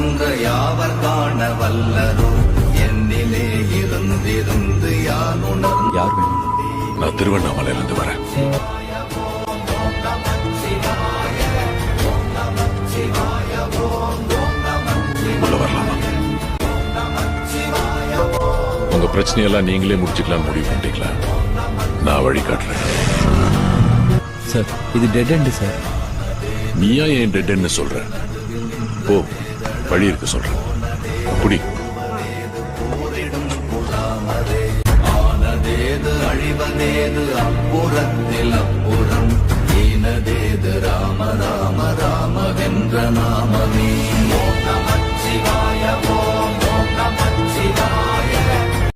ஒன்று யாவர் காண வல்லரோ என்னிலே இருந்திருந்து யார் உணர்ந்து. யார் வேணும்? நான் திருவண்ணாமலையிலிருந்து வரேன். உள்ள வரலாமா? உங்க பிரச்சனையெல்லாம் நீங்களே முடிச்சுக்கலாம் முடிவு பண்ணிட்டீங்களா? நான் வழி காட்டுறேன். சார் இது டெட் எண்டு சார். நீயா ஏன் டெட்ன்னு சொல்ற? போ, வழி இருக்கு சொல்றேன். குடி. ஆனதேது அழிவதேது அப்புறத்தில் அப்புறம் ஈனதேது ராம ராம ராம வென்ற